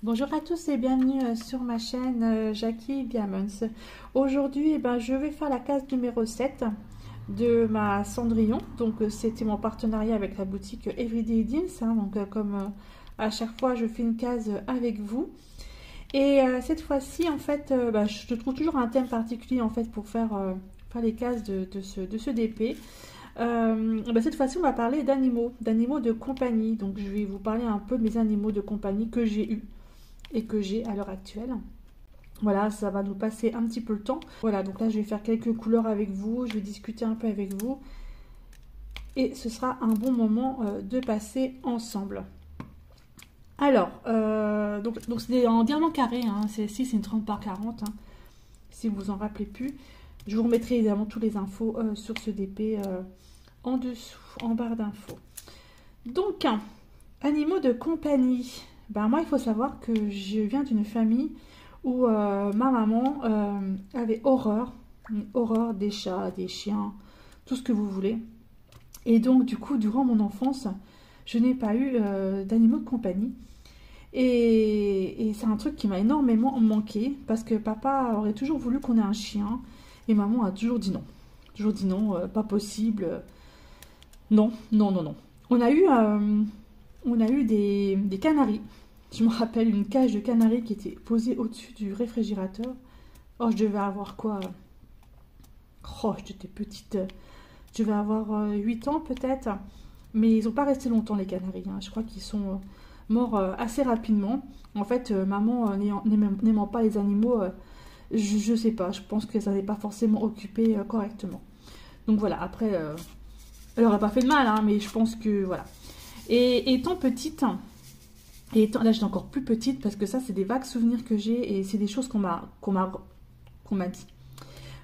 Bonjour à tous et bienvenue sur ma chaîne Jackie Diamonds. Aujourd'hui, je vais faire la case numéro 7 de ma Cendrillon. Donc, c'était mon partenariat avec la boutique Everyday Deals. Comme à chaque fois, je fais une case avec vous. Et cette fois-ci, en fait, je trouve toujours un thème particulier en fait pour faire les cases de ce DP. Cette fois-ci, on va parler d'animaux de compagnie. Donc, je vais vous parler un peu de mes animaux de compagnie que j'ai eus et que j'ai à l'heure actuelle. Voilà, ça va nous passer un petit peu le temps. Voilà, donc là, je vais faire quelques couleurs avec vous. Je vais discuter un peu avec vous. Et ce sera un bon moment de passer ensemble. Alors, donc c'est en diamant carré. Celle-ci, c'est une 30 par 40. Si vous vous en rappelez plus. Je vous remettrai évidemment toutes les infos sur ce DP en dessous, en barre d'infos. Donc, animaux de compagnie. Moi, il faut savoir que je viens d'une famille où ma maman avait une horreur des chats, des chiens, tout ce que vous voulez. Et donc, du coup, durant mon enfance, je n'ai pas eu d'animaux de compagnie. Et c'est un truc qui m'a énormément manqué parce que papa aurait toujours voulu qu'on ait un chien et maman a toujours dit non. Toujours dit non, pas possible. Non, non, non, non. On a eu des canaris. Je me rappelle une cage de canaris qui était posée au-dessus du réfrigérateur. Oh, je devais avoir quoi? Oh, j'étais petite. Je devais avoir 8 ans peut-être. Mais ils n'ont pas resté longtemps les canaris. Je crois qu'ils sont morts assez rapidement. En fait, maman n'aimant pas les animaux, je sais pas. Je pense que ça n'avait pas forcément occupé correctement. Donc voilà, après, elle n'aurait pas fait de mal, mais je pense que voilà. Et étant petite... là, j'étais encore plus petite parce que ça, c'est des vagues souvenirs que j'ai et c'est des choses qu'on m'a dit.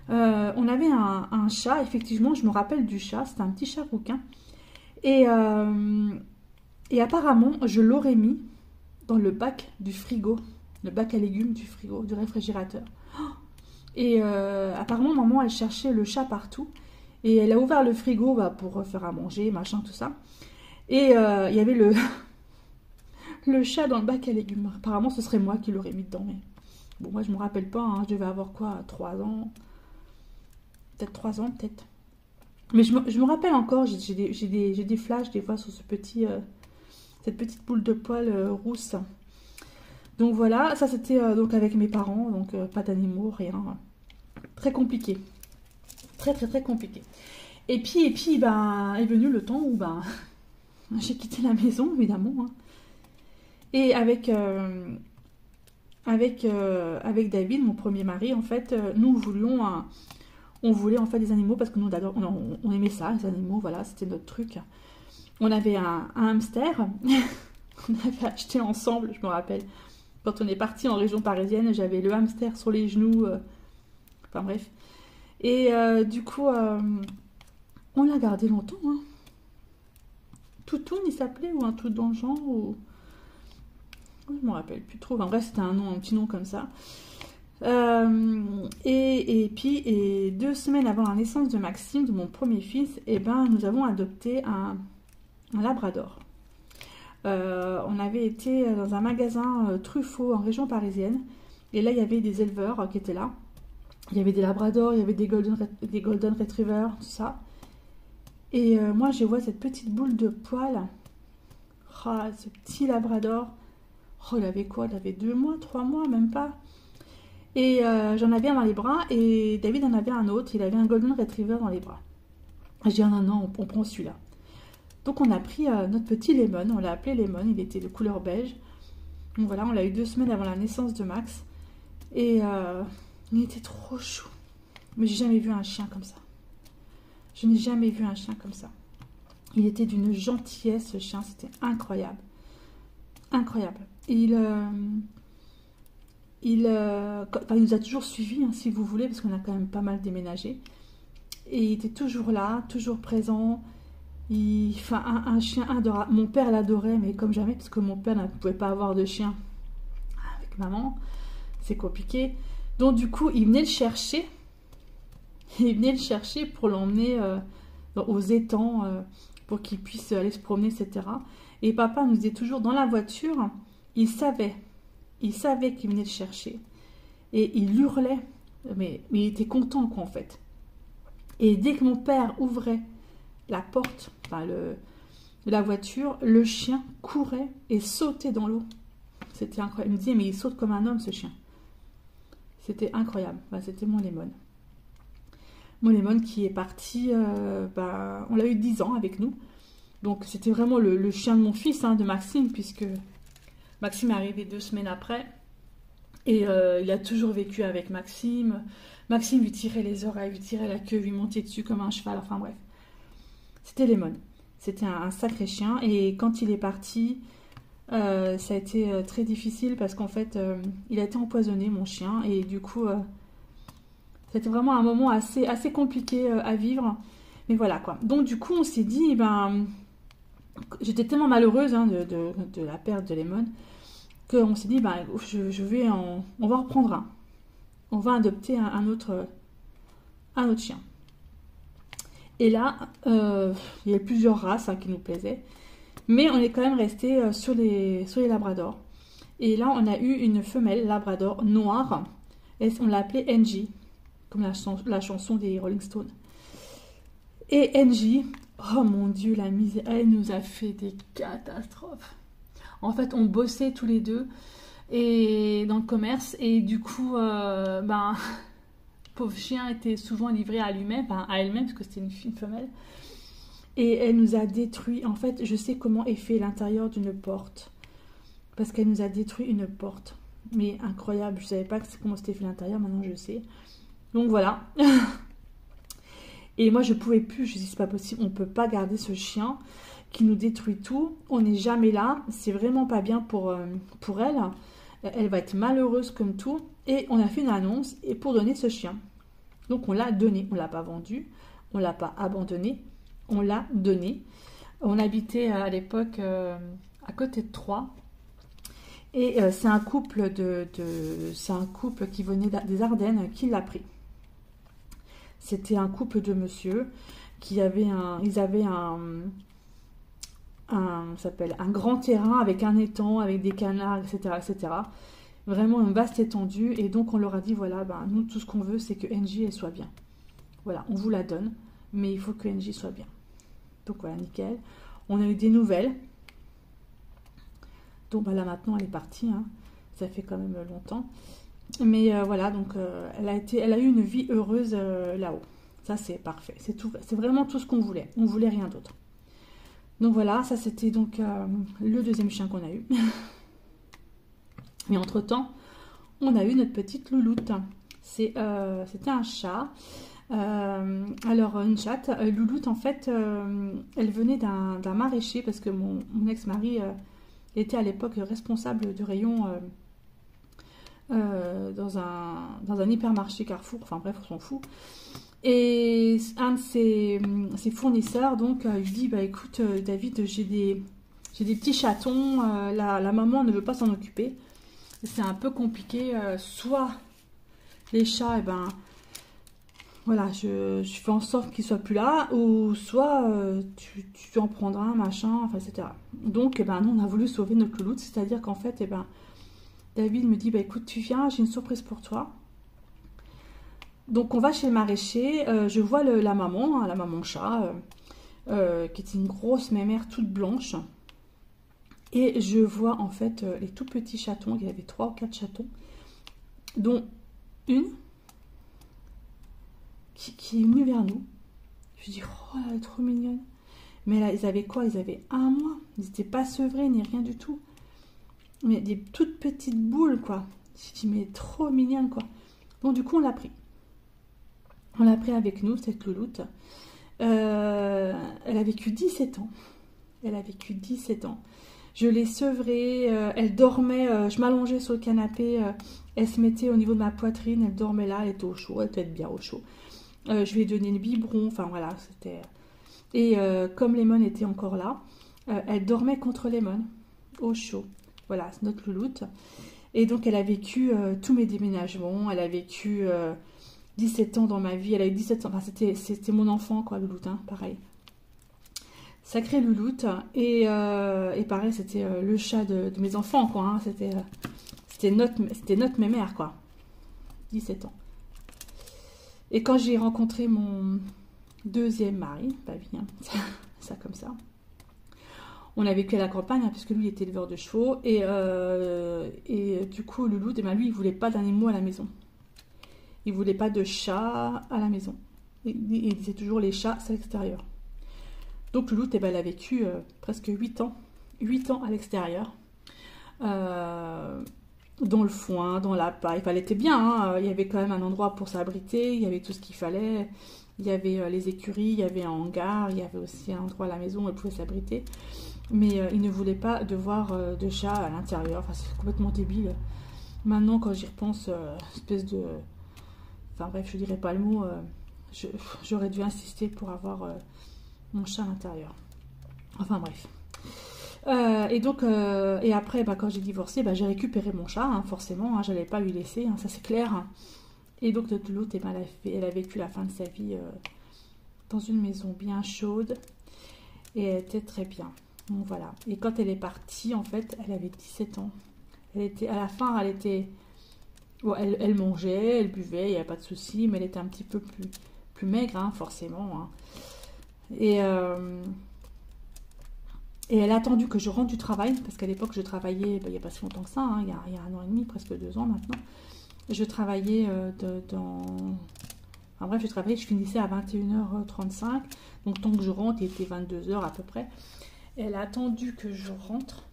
On avait un chat, effectivement, je me rappelle du chat, c'était un petit chat rouquin. Et apparemment, je l'aurais mis dans le bac du frigo, le bac à légumes du frigo, du réfrigérateur. Et apparemment, maman, elle cherchait le chat partout. Et elle a ouvert le frigo pour faire à manger, machin, tout ça. Et il y avait le chat dans le bac à légumes. Apparemment, ce serait moi qui l'aurais mis dedans. Mais bon, moi, je me rappelle pas. Je devais avoir quoi, 3 ans? Peut-être 3 ans, peut-être. Mais je me rappelle encore, j'ai des flashs des fois sur cette petite boule de poils rousse. Donc voilà, ça c'était donc avec mes parents. Donc pas d'animaux, rien. Très compliqué. Très, très, très compliqué. Et puis est venu le temps où j'ai quitté la maison, évidemment. Et avec David, mon premier mari, en fait, on voulait en fait des animaux parce que nous, on aimait ça, les animaux, voilà, c'était notre truc. On avait un hamster, on avait acheté ensemble, je me rappelle. Quand on est parti en région parisienne, j'avais le hamster sur les genoux, enfin bref. Et du coup, on l'a gardé longtemps. Toutoun, il s'appelait, ou un truc dans le genre, ou... Je me rappelle plus trop. Bref, c'était un petit nom comme ça. Et puis, 2 semaines avant la naissance de Maxime, de mon premier fils, nous avons adopté un labrador. On avait été dans un magasin Truffaut en région parisienne. Et là, il y avait des éleveurs qui étaient là. Il y avait des labradors, il y avait des golden retrievers, tout ça. Et moi, je vois cette petite boule de poils. Oh, ce petit labrador. Oh, il avait quoi? Il avait 2 mois, 3 mois, même pas. Et j'en avais un dans les bras et David en avait un autre. Il avait un golden retriever dans les bras. J'ai dit, non, on prend celui-là. Donc on a pris notre petit Lemon, on l'a appelé Lemon, il était de couleur beige. Donc voilà, on l'a eu 2 semaines avant la naissance de Max. Et il était trop chou. Mais j'ai jamais vu un chien comme ça. Je n'ai jamais vu un chien comme ça. Il était d'une gentillesse, ce chien, c'était incroyable. Incroyable. Il nous a toujours suivis, si vous voulez, parce qu'on a quand même pas mal déménagé. Et il était toujours là, toujours présent. Un chien adorable. Mon père l'adorait, mais comme jamais, parce que mon père ne pouvait pas avoir de chien avec maman. C'est compliqué. Donc du coup, il venait le chercher. Il venait le chercher pour l'emmener aux étangs, pour qu'il puisse aller se promener, etc. Et papa nous disait toujours, dans la voiture, il savait il savait qu'il venait le chercher. Et il hurlait, mais il était content, quoi, en fait. Et dès que mon père ouvrait la porte, enfin de la voiture, le chien courait et sautait dans l'eau. C'était incroyable. Il me disait, mais il saute comme un homme, ce chien. C'était incroyable. Bah, c'était mon Lemon. Mon Lemon qui est parti, on l'a eu 10 ans avec nous. Donc c'était vraiment le chien de mon fils, hein, de Maxime, puisque Maxime est arrivé 2 semaines après. Et il a toujours vécu avec Maxime. Maxime lui tirait les oreilles, lui tirait la queue, lui montait dessus comme un cheval. Enfin bref. C'était Lemon. C'était un sacré chien. Et quand il est parti, ça a été très difficile parce qu'en fait, il a été empoisonné, mon chien. Et du coup, c'était vraiment un moment assez compliqué à vivre. Mais voilà quoi. Donc du coup, on s'est dit, j'étais tellement malheureuse, hein, de la perte de Lemon, qu'on s'est dit, on va en reprendre un. On va adopter un autre chien. Et là, il y a plusieurs races, hein, qui nous plaisaient. Mais on est quand même resté sur les labradors. Et là, on a eu une femelle labrador noire. Et on l'a appelée Angie, comme la chanson des Rolling Stones. Et Angie, oh mon Dieu, la misère, elle nous a fait des catastrophes. En fait, on bossait tous les deux et dans le commerce. Et du coup, pauvre chien était souvent livré à lui-même, à elle-même, parce que c'était une femelle. Et elle nous a détruit. En fait, je sais comment est fait l'intérieur d'une porte. Parce qu'elle nous a détruit une porte. Mais incroyable, je ne savais pas comment c'était fait l'intérieur, maintenant je sais. Donc voilà. Et moi, je ne pouvais plus, je dis, c'est pas possible, on ne peut pas garder ce chien qui nous détruit tout. On n'est jamais là, c'est vraiment pas bien pour elle. Elle va être malheureuse comme tout. Et on a fait une annonce pour donner ce chien. Donc on l'a donné, on ne l'a pas vendu, on ne l'a pas abandonné, on l'a donné. On habitait à l'époque à côté de Troyes. Et c'est un couple qui venait des Ardennes qui l'a pris. C'était un couple de monsieur ils avaient un grand terrain avec un étang, avec des canards, etc., etc. Vraiment une vaste étendue. Et donc on leur a dit, voilà, nous tout ce qu'on veut, c'est que Angie elle soit bien. Voilà, on vous la donne, mais il faut que Angie soit bien. Donc voilà, nickel. On a eu des nouvelles. Donc là maintenant elle est partie, hein. Ça fait quand même longtemps. Mais voilà, donc elle a eu une vie heureuse là-haut. Ça c'est parfait, c'est tout, c'est vraiment tout ce qu'on voulait. On voulait rien d'autre. Donc voilà, ça c'était donc le deuxième chien qu'on a eu. Mais entre-temps, on a eu notre petite Louloute. C'était un chat. Alors une chatte, Louloute en fait, elle venait d'un maraîcher parce que mon ex-mari était à l'époque responsable du rayon dans un hypermarché Carrefour, enfin bref, on s'en fout. Et un de ses fournisseurs donc lui dit, écoute David, j'ai des petits chatons, la maman ne veut pas s'en occuper, c'est un peu compliqué, soit les chats, voilà, je fais en sorte qu'ils soient plus là, ou soit tu en prendras un, machin, enfin, etc. Donc, nous, on a voulu sauver notre Louloute, c'est-à-dire qu'en fait, David me dit, écoute, tu viens, j'ai une surprise pour toi. Donc, on va chez le maraîcher, je vois la maman, hein, la maman chat, qui était une grosse mémère toute blanche. Et je vois, en fait, les tout petits chatons, il y avait 3 ou 4 chatons, dont une qui est venue vers nous. Je dis, oh, elle est trop mignonne. Mais là, ils avaient quoi? Ils avaient 1 mois. Ils n'étaient pas sevrés, ni rien du tout. Mais des toutes petites boules, quoi. Je dis, mais trop mignonne, quoi. Donc, du coup, on l'a pris. On l'a pris avec nous, cette Louloute. Elle a vécu 17 ans. Elle a vécu 17 ans. Je l'ai sevrée. Elle dormait. Je m'allongeais sur le canapé. Elle se mettait au niveau de ma poitrine. Elle dormait là. Elle était au chaud. Elle devait être bien au chaud. Je lui ai donné le biberon. Enfin, voilà, c'était... Et comme Lemon était encore là, elle dormait contre Lemon, au chaud. Voilà, c'est notre Louloute. Et donc, elle a vécu tous mes déménagements. Elle a vécu 17 ans dans ma vie. Elle a eu 17 ans. Enfin, c'était mon enfant, quoi, Louloute, hein, pareil. Sacrée Louloute. Et pareil, c'était le chat de mes enfants, quoi. Hein, c'était c'était notre mémère, quoi. 17 ans. Et quand j'ai rencontré mon deuxième mari, pas bien, ça comme ça, on a vécu à la campagne, hein, puisque lui il était éleveur de chevaux, et du coup, Louloute, eh ben, lui, il voulait pas d'animaux à la maison. Il voulait pas de chats à la maison. Il disait toujours les chats, c'est à l'extérieur. Donc Louloute, eh ben, elle a vécu presque 8 ans. 8 ans à l'extérieur. Dans le foin, dans la paille. Enfin, elle était bien, hein. Il y avait quand même un endroit pour s'abriter, il y avait tout ce qu'il fallait. Il y avait les écuries, il y avait un hangar, il y avait aussi un endroit à la maison où elle pouvait s'abriter. Mais il ne voulait pas de voir de chat à l'intérieur. Enfin, c'est complètement débile. Maintenant, quand j'y repense, espèce de... Enfin bref, je dirais pas le mot. J'aurais dû insister pour avoir mon chat à l'intérieur. Enfin bref. Et donc, et après, bah, quand j'ai divorcé, bah, j'ai récupéré mon chat, hein, forcément. Hein, je n'allais pas lui laisser, hein, ça c'est clair. Et donc, l'autre, eh ben, elle a vécu la fin de sa vie dans une maison bien chaude. Et elle était très bien. Donc voilà. Et quand elle est partie, en fait, elle avait 17 ans. Elle était, à la fin, elle était... Bon, elle mangeait, elle buvait, il n'y avait pas de souci, mais elle était un petit peu plus maigre, hein, forcément. Hein. Et elle a attendu que je rentre du travail, parce qu'à l'époque, je travaillais, ben, il n'y a pas si longtemps que ça, hein, il y a 1 an et demi, presque 2 ans maintenant. Je travaillais dans... Enfin bref, je finissais à 21h35, donc tant que je rentre, il était 22h à peu près. Elle a attendu que je rentre.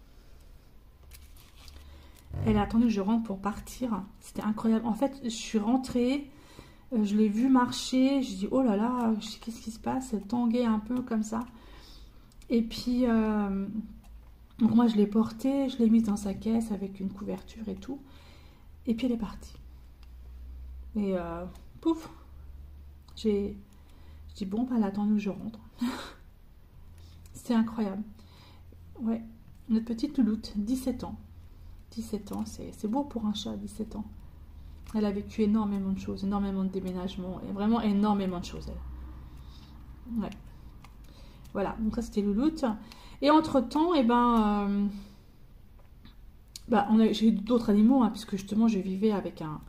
Elle a attendu que je rentre pour partir. C'était incroyable. En fait, je suis rentrée, je l'ai vue marcher, je dis oh là là, qu'est-ce qui se passe? Elle tanguait un peu comme ça. Et puis, donc moi je l'ai portée, je l'ai mise dans sa caisse avec une couverture et tout. Et puis elle est partie. Et pouf, je dis bon, bah, elle a attendu que je rentre. C'était incroyable. Ouais, notre petite Louloute, 17 ans. 17 ans, c'est beau pour un chat, 17 ans. Elle a vécu énormément de choses, énormément de déménagements, et vraiment énormément de choses, elle. Ouais. Voilà, donc ça c'était Louloute. Et entre-temps, eh ben, j'ai eu d'autres animaux, hein, puisque justement je vivais avec un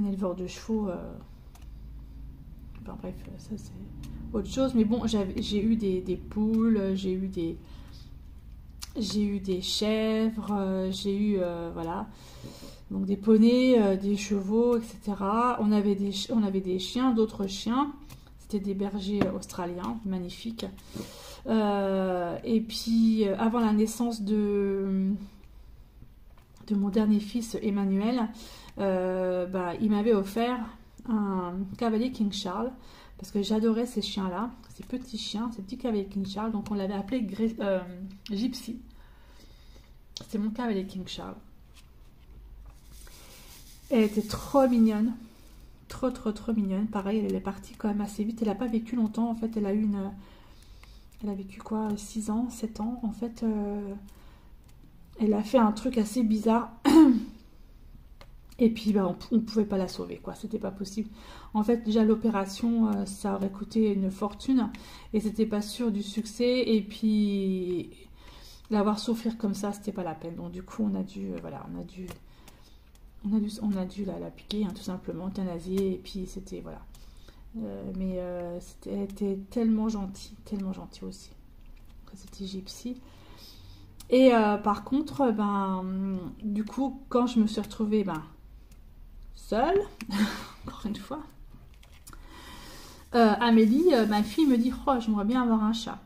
éleveur de chevaux. Enfin bref, ça c'est autre chose. Mais bon, j'ai eu des poules, j'ai eu des chèvres, j'ai eu, voilà, donc des poneys, des chevaux, etc. On avait des chiens, d'autres chiens. C'était des bergers australiens, magnifiques. Et puis, avant la naissance de mon dernier fils, Emmanuel, il m'avait offert un cavalier King Charles, parce que j'adorais ces chiens-là, ces petits chiens, ces petits cavaliers King Charles. Donc, on l'avait appelé Gypsy. C'était mon cavalier King Charles. Elle était trop mignonne. Trop mignonne. Pareil, elle est partie quand même assez vite. Elle n'a pas vécu longtemps. En fait, elle a vécu quoi, 6 ans, 7 ans. En fait, elle a fait un truc assez bizarre. Et puis, bah, on ne pouvait pas la sauver, quoi. C'était pas possible. En fait, déjà, l'opération, ça aurait coûté une fortune. Et c'était pas sûr du succès. Et puis, la voir souffrir comme ça, c'était pas la peine. Donc, du coup, on a dû la piquer, hein, tout simplement, euthanasier, et puis c'était, voilà. Elle était tellement gentille aussi. C'était Gypsy. Et par contre, du coup, quand je me suis retrouvée seule, encore une fois, Amélie, ma fille, me dit « Oh, j'aimerais bien avoir un chat ».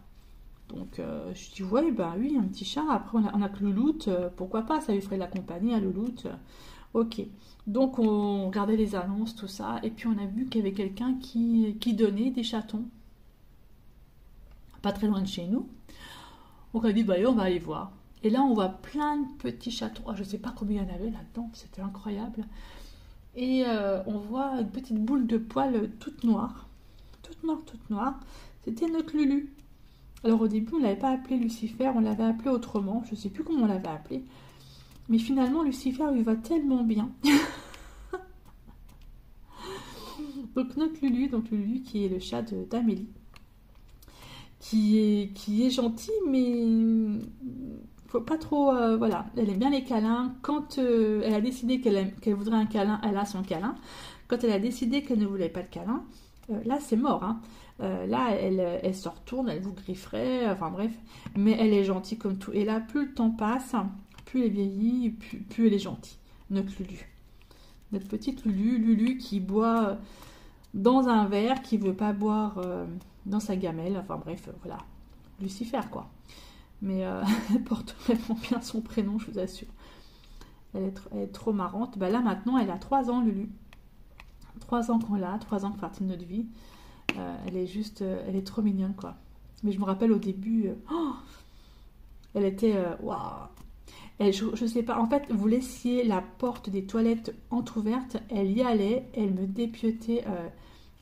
Donc, je dis « Ouais, oui, un petit chat. Après, on a que Louloute, pourquoi pas, ça lui ferait de la compagnie à Louloute. » Ok, donc on regardait les annonces, tout ça, et puis on a vu qu'il y avait quelqu'un qui donnait des chatons, pas très loin de chez nous. Donc on a dit, on va aller voir. Et là, on voit plein de petits chatons. Je ne sais pas combien il y en avait là-dedans, c'était incroyable. Et on voit une petite boule de poils toute noire. C'était notre Lulu. Alors au début, on ne l'avait pas appelé Lucifer, on l'avait appelé autrement. Je ne sais plus comment on l'avait appelé. Mais finalement, Lucifer lui va tellement bien. Donc notre Lulu qui est le chat d'Amélie, qui est gentil, mais Faut pas trop, voilà, elle aime bien les câlins. Quand elle a décidé qu'elle voudrait un câlin, elle a son câlin. Quand elle a décidé qu'elle ne voulait pas de câlin, là c'est mort, hein. Là elle se retourne, elle vous grifferait, enfin bref. Mais elle est gentille comme tout. Et là, plus le temps passe, plus elle vieillit, plus elle est gentille. Notre Lulu. Notre petite Lulu qui boit dans un verre, qui veut pas boire dans sa gamelle. Enfin bref, voilà. Lucifer, quoi. Mais elle porte vraiment bien son prénom, je vous assure. Elle est trop marrante. Bah là, maintenant, elle a 3 ans, Lulu. 3 ans qu'on l'a, 3 ans que partie de notre vie. Elle est juste... elle est trop mignonne, quoi. Mais je me rappelle au début... elle était... waouh. Je sais pas, en fait, vous laissiez la porte des toilettes entrouverte, elle y allait, elle me dépiotait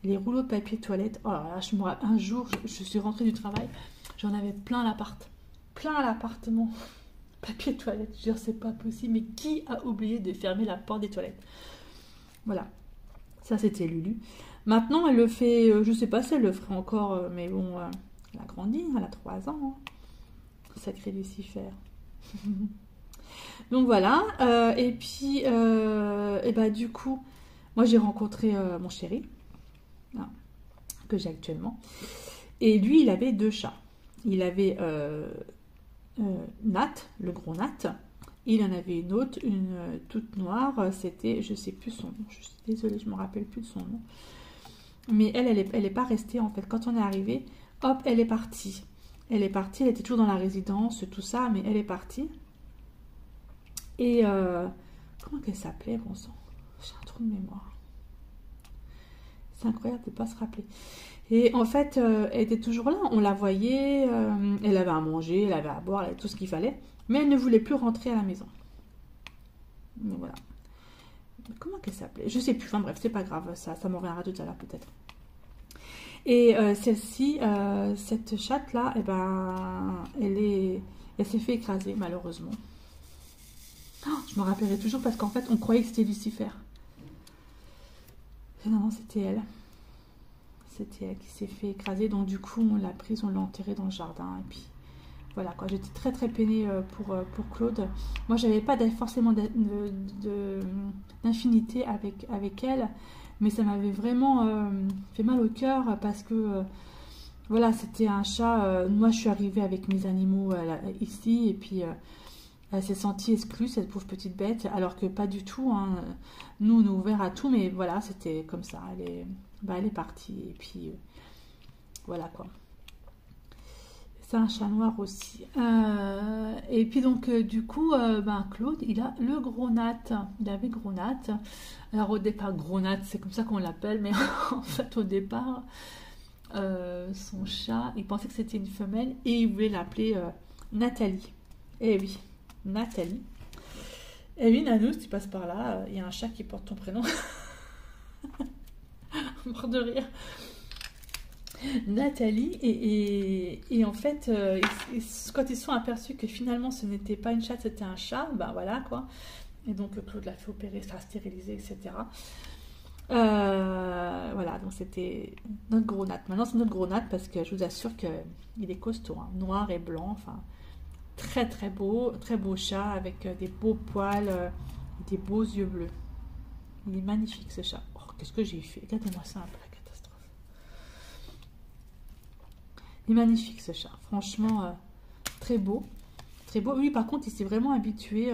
les rouleaux de papier toilette. Oh là là, un jour, je suis rentrée du travail, j'en avais plein l'appart. Plein l'appartement. Papier toilette. Je veux dire, c'est pas possible. Mais qui a oublié de fermer la porte des toilettes? Voilà. Ça, c'était Lulu. Maintenant, elle le fait... je sais pas si elle le ferait encore. Mais bon, elle a grandi. Elle a 3 ans. Hein. Sacré Lucifer. Donc, voilà. Et puis, et bah, du coup, moi, j'ai rencontré mon chéri. Hein, que j'ai actuellement. Et lui, il avait 2 chats. Il avait... Nat, le gros Nat. Il en avait une autre, une toute noire. C'était, je sais plus son nom. Je suis désolée, je me rappelle plus de son nom. Mais elle est pas restée en fait. Quand on est arrivé, hop, elle est partie. Elle est partie. Elle était toujours dans la résidence, tout ça, mais elle est partie. Et comment qu'elle s'appelait, bon sang? J'ai un trou de mémoire. C'est incroyable de ne pas se rappeler. Et en fait, elle était toujours là. On la voyait, elle avait à manger, elle avait à boire, elle avait tout ce qu'il fallait. Mais elle ne voulait plus rentrer à la maison. Mais voilà. Comment qu'elle s'appelait? Je sais plus. Enfin bref, c'est pas grave. Ça m'en reviendra tout à l'heure peut-être. Et celle-ci, cette chatte-là, eh ben, elle s'est fait écraser malheureusement. Oh, je me rappellerai toujours parce qu'en fait, on croyait que c'était Lucifer. Et non, c'était elle. C'était elle qui s'est fait écraser. Donc du coup, on l'a prise, on l'a enterrée dans le jardin. Et puis voilà quoi. J'étais très très peinée pour Claude. Moi, j'avais pas forcément d'infinité avec elle. Mais ça m'avait vraiment fait mal au cœur parce que voilà, c'était un chat. Moi, je suis arrivée avec mes animaux ici et puis elle s'est sentie exclue, cette pauvre petite bête, alors que pas du tout. Hein. Nous, on est ouverts à tout, mais voilà, c'était comme ça. Elle est partie et puis voilà quoi. C'est un chat noir aussi. Et puis donc du coup, Claude, il a le gros Nat. Il avait gros Nat. Alors au départ, gros Nat, c'est comme ça qu'on l'appelle, mais en fait au départ, son chat, il pensait que c'était une femelle et il voulait l'appeler Nathalie. Eh oui, Nathalie. Et oui, Nanou, si tu passes par là, il y a un chat qui porte ton prénom. Mort de rire. Nathalie et en fait quand ils se sont aperçus que finalement ce n'était pas une chatte, c'était un chat, ben voilà quoi. Et donc Claude l'a fait opérer, ça a stérilisé, etc. Voilà, donc c'était notre gros Nat. Maintenant c'est notre gros Nat parce que je vous assure qu'il est costaud, hein, noir et blanc, enfin très beau chat avec des beaux poils, des beaux yeux bleus. Il est magnifique ce chat. Oh, qu'est-ce que j'ai fait? Regardez-moi ça un peu. Il est magnifique ce chat, franchement très beau, très beau. Oui, par contre, il s'est vraiment habitué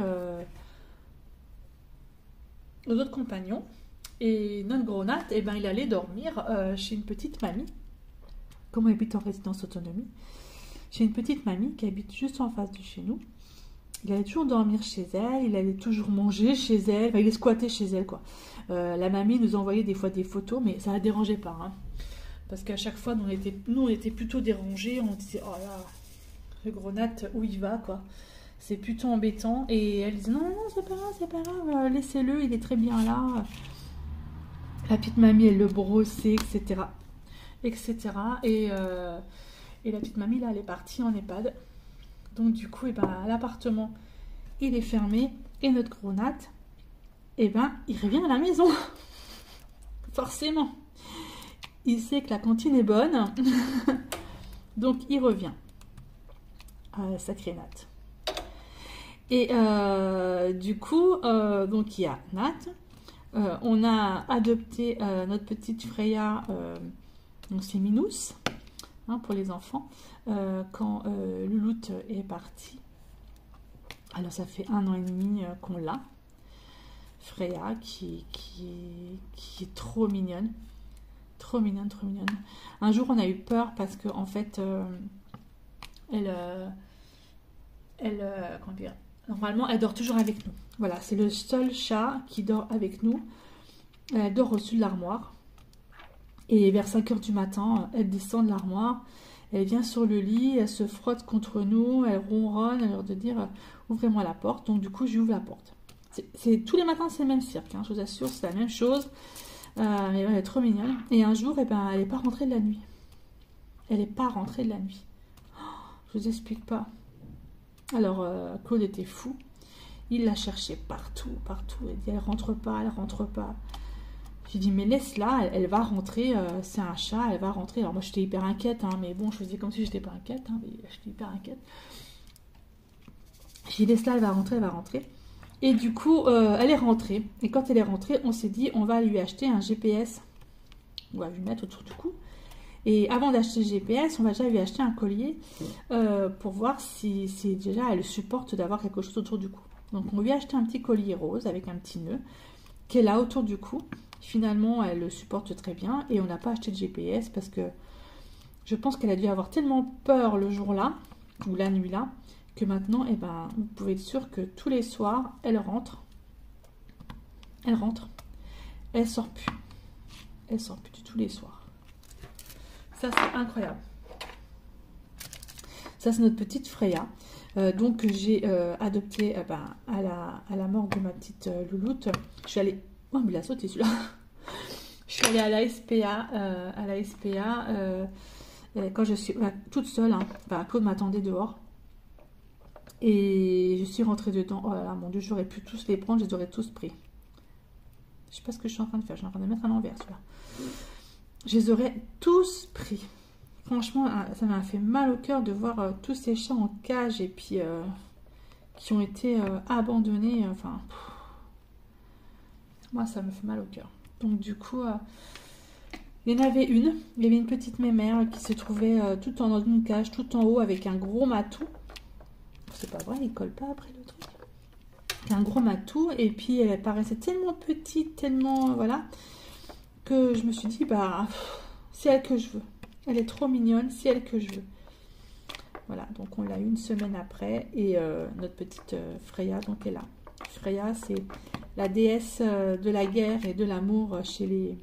aux autres compagnons. Et notre gros Nat, eh ben, il allait dormir chez une petite mamie, comme on habite en résidence autonomie, chez une petite mamie qui habite juste en face de chez nous. Il allait toujours dormir chez elle, il allait toujours manger chez elle, enfin, il squattait chez elle quoi. La mamie nous envoyait des fois des photos, mais ça la dérangeait pas. Hein. Parce qu'à chaque fois, nous, on était plutôt dérangés. On disait, oh là, le gros Nat, où il va, quoi. C'est plutôt embêtant. Et elle disait, non, c'est pas grave, laissez-le, il est très bien là. La petite mamie, elle le brossait, etc. etc. Et la petite mamie, là, elle est partie en EHPAD. Donc, du coup, l'appartement, il est fermé. Et notre gros Nat, il revient à la maison. Forcément. Il sait que la cantine est bonne, donc il revient. Sacré Nat. Et du coup, donc il y a Nat. On a adopté notre petite Freya, donc c'est Minous, hein, pour les enfants, quand Louloute est partie. Alors ça fait 1 an et demi qu'on l'a. Freya qui est trop mignonne. Trop mignonne, trop mignonne. Un jour on a eu peur parce que en fait comment dire, normalement elle dort toujours avec nous. Voilà, c'est le seul chat qui dort avec nous. Elle dort au-dessus de l'armoire. Et vers 5 h du matin, elle descend de l'armoire. Elle vient sur le lit, elle se frotte contre nous, elle ronronne, elle leur de dire ouvrez-moi la porte. Donc du coup, je lui ouvre la porte. Tous les matins, c'est le même cirque, hein, je vous assure, c'est la même chose. Mais elle est trop mignonne. Et un jour, eh ben, elle n'est pas rentrée de la nuit. Elle n'est pas rentrée de la nuit. Oh, je vous explique pas. Alors, Claude était fou. Il l'a cherchée partout, partout. Il dit, elle rentre pas, elle rentre pas. J'ai dit, mais laisse-la, elle va rentrer. C'est un chat, elle va rentrer. Alors moi, j'étais hyper inquiète, hein, mais bon, je faisais comme si j'étais pas inquiète. Hein, mais j'étais hyper inquiète. J'ai dit, laisse-la, elle va rentrer, elle va rentrer. Et du coup, elle est rentrée. Et quand elle est rentrée, on s'est dit, on va lui acheter un GPS. On va lui mettre autour du cou. Et avant d'acheter le GPS, on va déjà lui acheter un collier pour voir si déjà elle supporte d'avoir quelque chose autour du cou. Donc on lui a acheté un petit collier rose avec un petit nœud qu'elle a autour du cou. Finalement, elle le supporte très bien. Et on n'a pas acheté de GPS parce que je pense qu'elle a dû avoir tellement peur le jour-là, ou la nuit-là, que maintenant, eh ben, vous pouvez être sûr que tous les soirs, elle rentre. Elle rentre. Elle sort plus. Elle sort plus du tout les soirs. Ça, c'est incroyable. Ça, c'est notre petite Freya. Donc, j'ai adopté à la mort de ma petite Louloute. Je suis allée... Oh, mais il a sauté celui-là. Je suis allée à la SPA. Quand je suis toute seule, hein, Claude m'attendait dehors. Et je suis rentrée dedans. Oh là là, mon Dieu, j'aurais pu tous les prendre, je les aurais tous pris. Je sais pas ce que je suis en train de faire. Je suis en train de mettre à l'envers, celui-là. Je les aurais tous pris. Franchement, ça m'a fait mal au cœur de voir tous ces chats en cage et puis qui ont été abandonnés. Enfin, moi, ça me fait mal au cœur. Donc, du coup, il y en avait une. Il y avait une petite mémère qui se trouvait tout dans une cage, tout en haut, avec un gros matou. C'est pas vrai, il colle pas après le truc. Un gros matou. Et puis, elle paraissait tellement petite, tellement... voilà, que je me suis dit, bah, c'est elle que je veux. Elle est trop mignonne, c'est elle que je veux. Voilà, donc on l'a eu une semaine après. Et notre petite Freya, donc, est là. Freya, c'est la déesse de la guerre et de l'amour chez les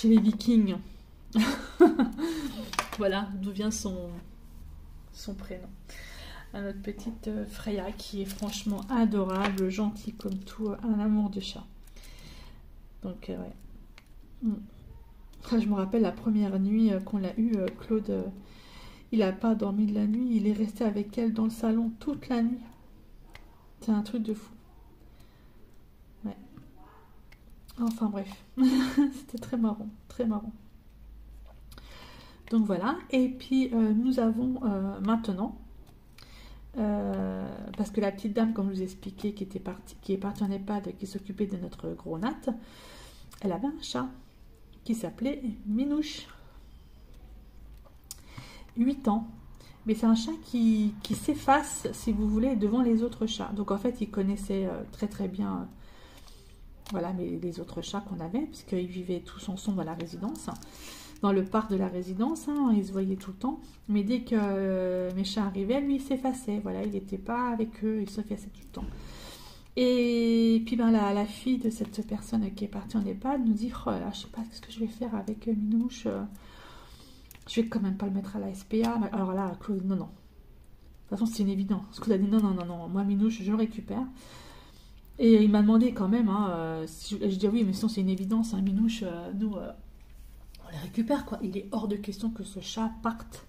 Vikings. Voilà d'où vient son prénom. Notre petite Freya qui est franchement adorable, gentille comme tout, un amour de chat. Donc, ouais. Je me rappelle la première nuit qu'on l'a eu, Claude, il n'a pas dormi de la nuit, il est resté avec elle dans le salon toute la nuit. C'est un truc de fou. Ouais. Enfin bref, c'était très marrant, très marrant. Donc voilà, et puis nous avons maintenant, parce que la petite dame, comme je vous ai expliqué, qui est partie en EHPAD, qui s'occupait de notre gros Nat, elle avait un chat qui s'appelait Minouche. 8 ans. Mais c'est un chat qui s'efface, si vous voulez, devant les autres chats. Donc en fait, il connaissait très très bien voilà, les autres chats qu'on avait, puisqu'ils vivaient tous ensemble à la résidence, dans le parc de la résidence, hein, ils se voyaient tout le temps. Mais dès que mes chats arrivaient, lui, il s'effaçait. Voilà, il n'était pas avec eux, il s'effaçait tout le temps. Et puis ben, la fille de cette personne qui est partie en EHPAD nous dit, oh là, je sais pas ce que je vais faire avec Minouche. Je vais quand même pas le mettre à la SPA. Alors là, Claude, non. De toute façon, c'est une évidence. Claude a dit non. Moi, Minouche, je le récupère. Et il m'a demandé quand même, si je dis oui, mais sinon c'est une évidence, hein, Minouche, nous, on les récupère, quoi. Il est hors de question que ce chat parte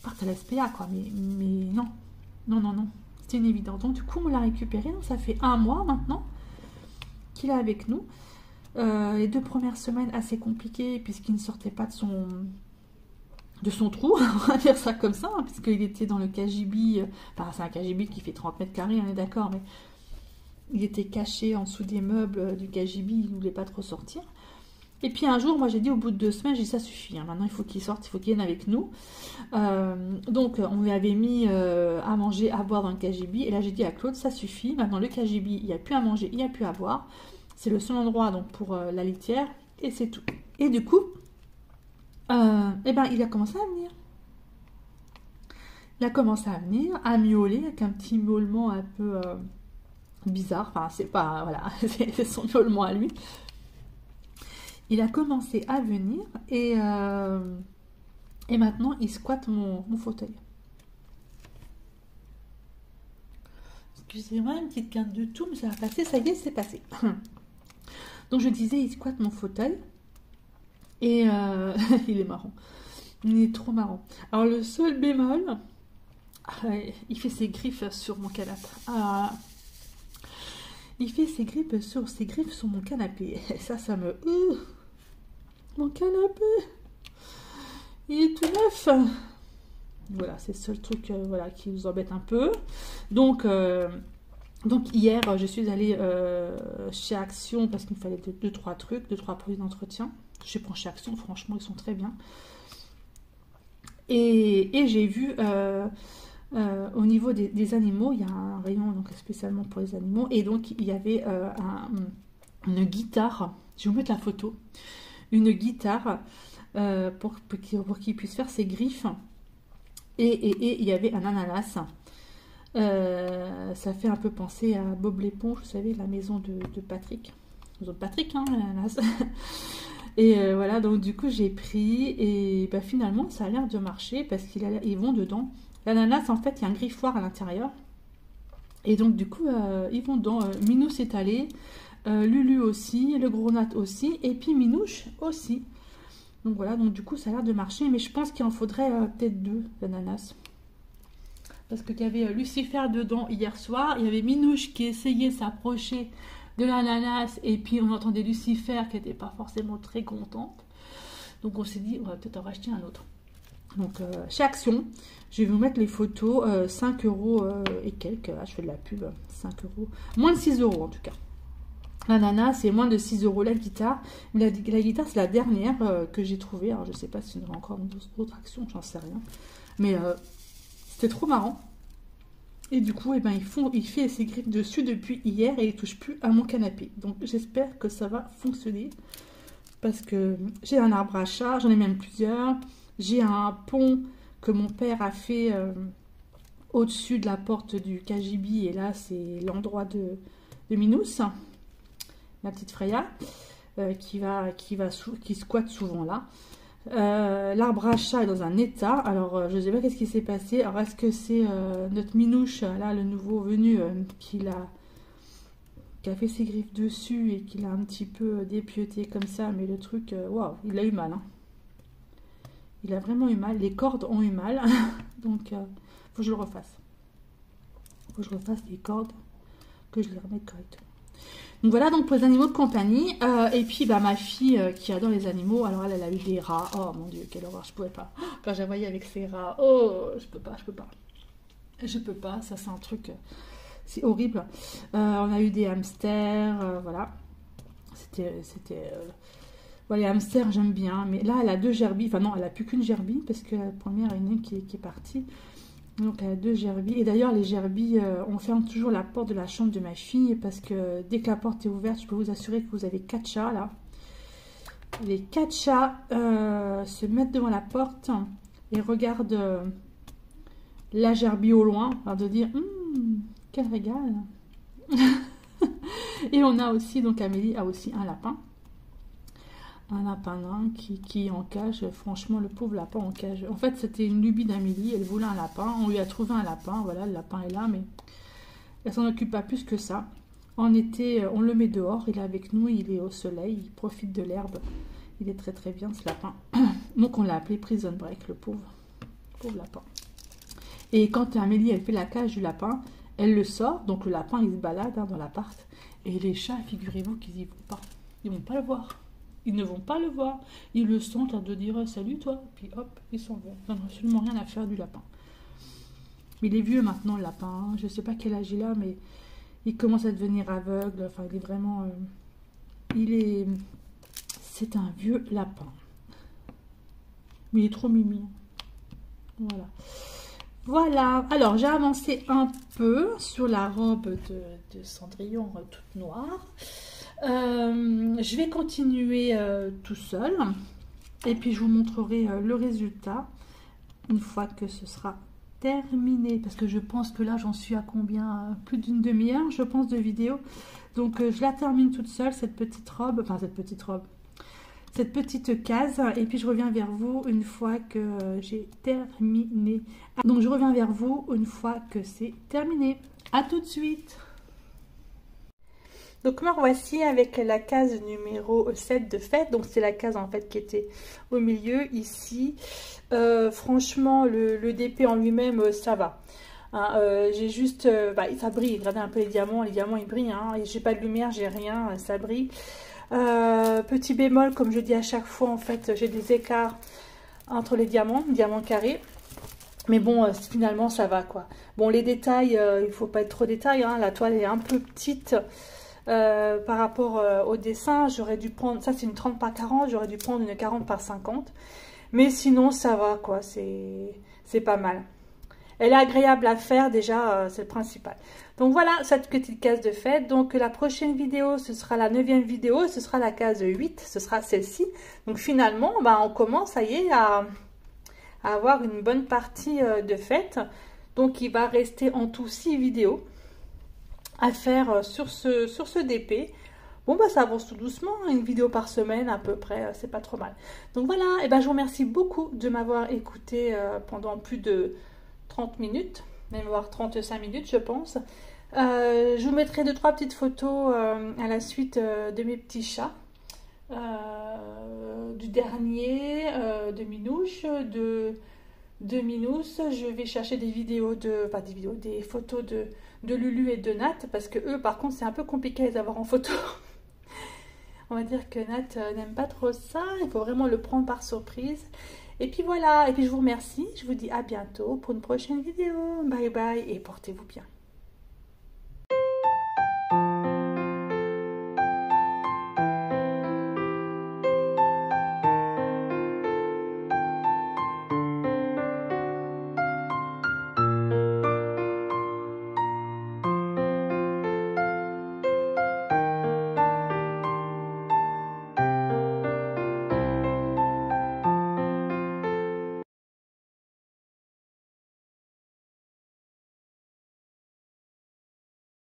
à la SPA, quoi. Mais non. C'est une évidence. Donc du coup, on l'a récupéré. Donc ça fait 1 mois maintenant qu'il est avec nous. Les 2 premières semaines assez compliquées puisqu'il ne sortait pas de de son trou, on va dire ça comme ça, hein, puisqu'il était dans le cagibi, enfin c'est un cagibi qui fait 30 mètres carrés, on est d'accord, mais il était caché en dessous des meubles du cagibi, il ne voulait pas trop sortir. Et puis un jour, moi j'ai dit au bout de 2 semaines, j'ai dit ça suffit, hein, maintenant il faut qu'il sorte, il faut qu'il vienne avec nous. Donc on lui avait mis à manger, à boire dans le cagibi, et là j'ai dit à Claude, ça suffit, maintenant le cagibi, il n'y a plus à manger, il n'y a plus à boire, c'est le seul endroit donc pour la litière, et c'est tout. Et du coup, eh ben, il a commencé à venir. Il a commencé à venir, à miauler, avec un petit miaulement un peu bizarre, enfin c'est pas, voilà, c'est son miaulement à lui. Il a commencé à venir et maintenant il squatte mon fauteuil. Excusez-moi, une petite quinte de tout, mais ça va passer, ça y est, c'est passé. Donc je disais, il squatte mon fauteuil et il est marrant. Il est trop marrant. Alors le seul bémol, il fait ses griffes sur mon canapé. Il fait ses griffes sur mon canapé. Et ça me... mon canapé, il est tout neuf. Voilà, c'est le seul truc voilà, qui nous embête un peu. Donc hier, je suis allée chez Action parce qu'il me fallait 2-3 trucs, 2-3 produits d'entretien. Je prends chez Action, franchement, ils sont très bien. Et j'ai vu au niveau des animaux, il y a un rayon donc, spécialement pour les animaux. Et donc, il y avait une guitare. Je vais vous mettre la photo. Une guitare pour qu'il puisse faire ses griffes. Et il y avait un ananas. Ça fait un peu penser à Bob l'éponge, vous savez, la maison de Patrick. La maison de Patrick, hein, l'ananas. Et voilà, donc du coup j'ai pris et bah, finalement ça a l'air de marcher parce qu'ils vont dedans. L'ananas, en fait, il y a un griffoir à l'intérieur. Et donc du coup, ils vont dedans. Minou s'est allé, Lulu aussi, le gros Nat aussi, et puis Minouche aussi. Donc voilà, donc du coup ça a l'air de marcher, mais je pense qu'il en faudrait peut-être 2 d'ananas. Parce qu'il y avait Lucifer dedans hier soir, il y avait Minouche qui essayait de s'approcher de l'ananas, et puis on entendait Lucifer qui n'était pas forcément très contente. Donc on s'est dit, on va peut-être en racheter un autre. Donc chez Action, je vais vous mettre les photos, 5 € et quelques, je fais de la pub, 5 €, moins de 6 € en tout cas. L'ananas, c'est moins de 6 € la guitare. La guitare, c'est la dernière que j'ai trouvée. Alors, je ne sais pas s'il y en aura encore d'autres actions, j'en sais rien. Mais c'était trop marrant. Et du coup, eh ben, il fait ses griffes dessus depuis hier et il ne touche plus à mon canapé. Donc, j'espère que ça va fonctionner. Parce que j'ai un arbre à chat, j'en ai même plusieurs. J'ai un pont que mon père a fait au-dessus de la porte du cagibi. Et là, c'est l'endroit de Minous. Ma petite Freya, qui squatte souvent là. L'arbre à chat est dans un état. Alors, je ne sais pas qu'est-ce qui s'est passé. Alors, est-ce que c'est notre Minouche, là, le nouveau venu, qui a fait ses griffes dessus et qui l'a un petit peu dépiauté comme ça. Mais le truc, waouh, il a eu mal. Hein. Il a vraiment eu mal. Les cordes ont eu mal. Donc, faut que je le refasse. Faut que je refasse les cordes, que je les remette correctement. Donc voilà, donc pour les animaux de compagnie. Et puis bah, ma fille qui adore les animaux, alors elle a eu des rats. Oh mon dieu, quelle horreur, je pouvais pas. Quand je la voyais avec ses rats, oh, je peux pas. Je peux pas, ça c'est un truc, c'est horrible. On a eu des hamsters, voilà. Voilà, les hamsters j'aime bien, mais là elle a 2 gerbilles. Enfin non, elle a plus qu'une gerbille parce que la première une qui est partie. Donc elle a 2 gerbilles. Et d'ailleurs les gerbilles, on ferme toujours la porte de la chambre de ma fille parce que dès que la porte est ouverte, je peux vous assurer que vous avez 4 chats là. Les 4 chats se mettent devant la porte et regardent la gerbille au loin, alors de dire quel régal. Et on a aussi, donc Amélie a aussi un lapin. Un lapin nain qui est en cage. Franchement, le pauvre lapin en cage. En fait, c'était une lubie d'Amélie. Elle voulait un lapin. On lui a trouvé un lapin. Voilà, le lapin est là, mais elle s'en occupe pas plus que ça. En été, on le met dehors. Il est avec nous. Il est au soleil. Il profite de l'herbe. Il est très très bien, ce lapin. Donc, on l'a appelé Prison Break, le pauvre lapin. Et quand Amélie, elle fait la cage du lapin, elle le sort. Donc, le lapin, il se balade dans l'appart. Et les chats, figurez-vous qu'ils y vont pas. Ils vont pas le voir. Ils ne vont pas le voir. Ils le sentent de dire salut toi, puis hop, ils s'en vont. Ils n'ont absolument rien à faire du lapin. Il est vieux maintenant le lapin. Je ne sais pas quel âge il a, mais il commence à devenir aveugle. Enfin, il est vraiment. C'est un vieux lapin. Mais il est trop mimi. Voilà. Voilà. Alors, j'ai avancé un peu sur la robe de Cendrillon toute noire. Je vais continuer tout seul. Et puis, je vous montrerai le résultat une fois que ce sera terminé. Parce que je pense que là, j'en suis à combien? Plus d'une demi-heure, je pense, de vidéo. Donc, je la termine toute seule, cette petite robe. Enfin, cette petite case, et puis je reviens vers vous une fois que j'ai terminé. Donc je reviens vers vous une fois que c'est terminé. À tout de suite. Donc me revoici avec la case numéro 7 de fête. Donc c'est la case en fait qui était au milieu ici. Franchement le DP en lui-même ça va. Hein, j'ai juste, ça brille. Regardez un peu les diamants ils brillent. Hein, et j'ai pas de lumière, j'ai rien, ça brille. Petit bémol, comme je dis à chaque fois, en fait, j'ai des écarts entre les diamants carrés. Mais bon, finalement, ça va, quoi. Bon, les détails, il faut pas être trop détail. Hein, la toile est un peu petite par rapport au dessin. J'aurais dû prendre, ça c'est une 30 par 40, j'aurais dû prendre une 40 par 50. Mais sinon, ça va, quoi. C'est pas mal. Elle est agréable à faire, déjà, c'est le principal. Donc voilà, cette petite case de fête. Donc la prochaine vidéo, ce sera la 9e vidéo, ce sera la case 8, ce sera celle-ci. Donc finalement, on commence, ça y est, à avoir une bonne partie de fête. Donc il va rester en tout 6 vidéos à faire sur ce DP. Bon, ça avance tout doucement, une vidéo par semaine à peu près, c'est pas trop mal. Donc voilà, et je vous remercie beaucoup de m'avoir écouté pendant plus de 30 minutes, même voire 35 minutes je pense. Je vous mettrai 2-3 petites photos à la suite de mes petits chats, du dernier, de Minouche, de Minous. Je vais chercher des vidéos des photos de Lulu et de Nat, parce que eux par contre c'est un peu compliqué à les avoir en photo. On va dire que Nat n'aime pas trop ça, il faut vraiment le prendre par surprise. Et puis voilà, et puis je vous remercie, je vous dis à bientôt pour une prochaine vidéo. Bye bye et portez-vous bien.